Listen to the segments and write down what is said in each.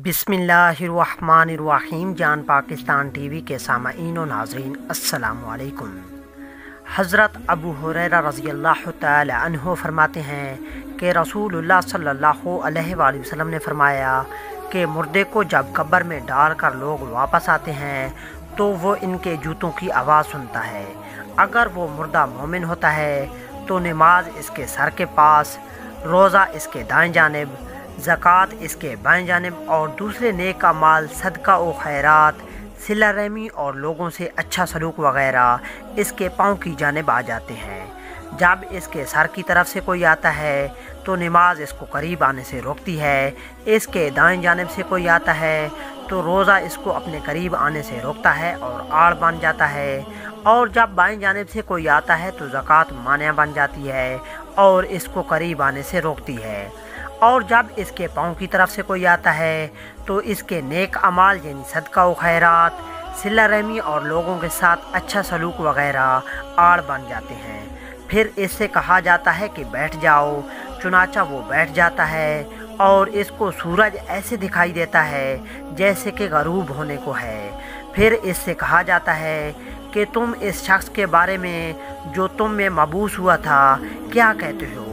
बिस्मिल्लाहिर्रहमानिर्रहीम। जान पाकिस्तान टीवी के सामईन व नाज़रीन अस्सलामु अलैकुम। हज़रत अबू हुरैरा रज़ी अल्लाह तआला अन्हु फरमाते हैं कि रसूलुल्लाह सल्लल्लाहु अलैहि वसल्लम ने फरमाया कि मुर्दे को जब कब्र में डालकर लोग वापस आते हैं तो वो इनके जूतों की आवाज़ सुनता है। अगर वो मुर्दा मोमिन होता है तो नमाज इसके सर के पास, रोज़ा इसके दाएं जानिब, ज़कात इसके बाएं जानिब और दूसरे नेक अमाल, सदका व खैरात, सिला रहमी और लोगों से अच्छा सलूक वग़ैरह इसके पाँव की जानिब आ जाते हैं। जब इसके सर की तरफ से कोई आता है तो नमाज इसको करीब आने से रोकती है। इसके दाएं जानिब से कोई आता है तो रोज़ा इसको अपने करीब आने से रोकता है और आड़ बन जाता है। और जब बाएं जानिब से कोई आता है तो ज़कात मानिया बन जाती है और इसको करीब आने से रोकती है। और जब इसके पाँव की तरफ से कोई आता है तो इसके नेक अमाल यानी सदका व खैरात, सिला रहमी और लोगों के साथ अच्छा सलूक वग़ैरह आड़ बन जाते हैं। फिर इससे कहा जाता है कि बैठ जाओ, चुनाचा वो बैठ जाता है और इसको सूरज ऐसे दिखाई देता है जैसे कि गरूब होने को है। फिर इससे कहा जाता है कि तुम इस शख्स के बारे में जो तुम में मबूस हुआ था क्या कहते हो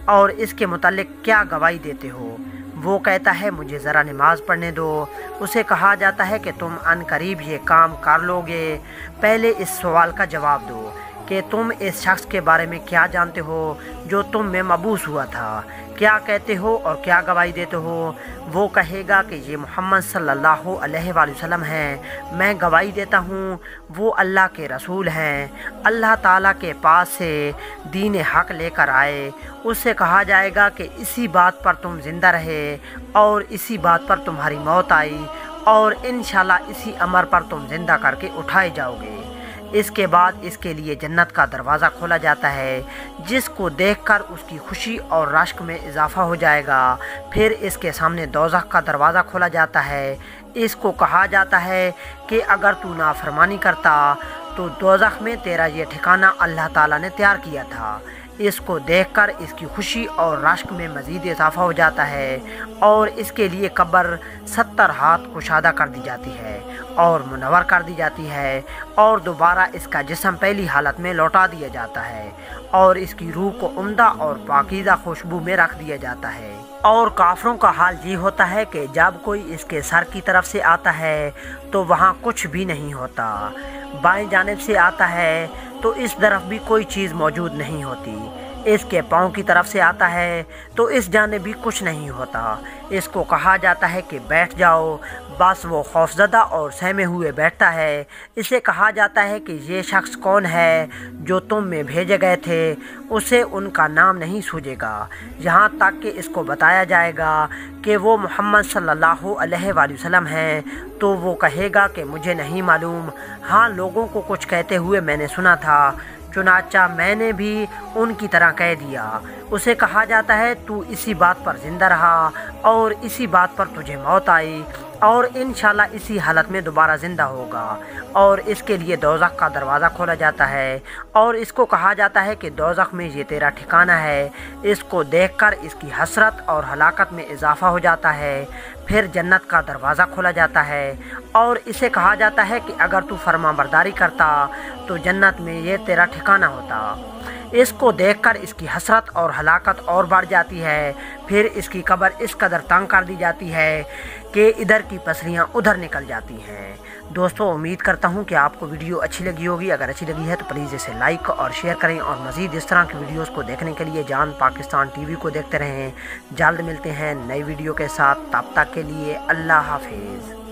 और इसके मुतालिक क्या गवाही देते हो। वो कहता है मुझे ज़रा नमाज़ पढ़ने दो। उसे कहा जाता है कि तुम अनकरीब ये काम कर लोगे। पहले इस सवाल का जवाब दो कि तुम इस शख्स के बारे में क्या जानते हो जो तुम में मबूस हुआ था, क्या कहते हो और क्या गवाही देते हो। वो कहेगा कि ये मोहम्मद सल्लल्लाहु अलैहि वसल्लम हैं, मैं गवाही देता हूँ वो अल्लाह के रसूल हैं, अल्लाह ताला के पास से दीन हक़ लेकर आए। उससे कहा जाएगा कि इसी बात पर तुम ज़िंदा रहे और इसी बात पर तुम्हारी मौत आई और इंशाल्लाह इसी अमर पर तुम ज़िंदा करके उठाए जाओगे। इसके बाद इसके लिए जन्नत का दरवाज़ा खोला जाता है जिसको देखकर उसकी खुशी और रश्क में इजाफ़ा हो जाएगा। फिर इसके सामने दोज़ख का दरवाज़ा खोला जाता है। इसको कहा जाता है कि अगर तू नाफरमानी करता तो दोज़ख में तेरा ये ठिकाना अल्लाह ताला ने तैयार किया था। इसको देखकर इसकी खुशी और रश्क में मज़ीद इजाफ़ा हो जाता है और इसके लिए कब्र 70 हाथ कुशादा कर दी जाती है और मुनव्वर कर दी जाती है और दोबारा इसका जिस्म पहली हालत में लौटा दिया जाता है और इसकी रूह को उम्दा और पाकीज़ा खुशबू में रख दिया जाता है। और काफरों का हाल ये होता है कि जब कोई इसके सर की तरफ से आता है तो वहाँ कुछ भी नहीं होता, बाएं जानिब से आता है तो इस तरफ भी कोई चीज़ मौजूद नहीं होती, इसके पाँव की तरफ से आता है तो इस जानिब भी कुछ नहीं होता। इसको कहा जाता है कि बैठ जाओ, बस वो खौफज़दा और सहमे हुए बैठता है। इसे कहा जाता है कि ये शख्स कौन है जो तुम में भेजे गए थे। उसे उनका नाम नहीं सूझेगा, यहाँ तक कि इसको बताया जाएगा कि वो मोहम्मद सल्लल्लाहु अलैहि वसल्लम हैं तो वो कहेगा कि मुझे नहीं मालूम, हाँ लोगों को कुछ कहते हुए मैंने सुना था, चुनाचा मैंने भी उनकी तरह कह दिया। उसे कहा जाता है तू इसी बात पर ज़िंदा रहा और इसी बात पर तुझे मौत आई और इंशाल्लाह इसी हालत में दोबारा ज़िंदा होगा। और इसके लिए दोज़ख का दरवाज़ा खोला जाता है और इसको कहा जाता है कि दोज़ख में ये तेरा ठिकाना है। इसको देखकर इसकी हसरत और हलाकत में इजाफ़ा हो जाता है। फिर जन्नत का दरवाज़ा खोला जाता है और इसे कहा जाता है कि अगर तू फरमाबरदारी करता तो जन्नत में ये तेरा ठिकाना होता। इसको देखकर इसकी हसरत और हलाकत और बढ़ जाती है। फिर इसकी कब्र इस कदर तंग कर दी जाती है कि इधर की पसलियाँ उधर निकल जाती हैं। दोस्तों, उम्मीद करता हूँ कि आपको वीडियो अच्छी लगी होगी। अगर अच्छी लगी है तो प्लीज़ इसे लाइक और शेयर करें और मज़ीद इस तरह की वीडियोस को देखने के लिए जान पाकिस्तान टीवी को देखते रहें। जल्द मिलते हैं नई वीडियो के साथ, तब तक के लिए अल्लाह हाफिज़।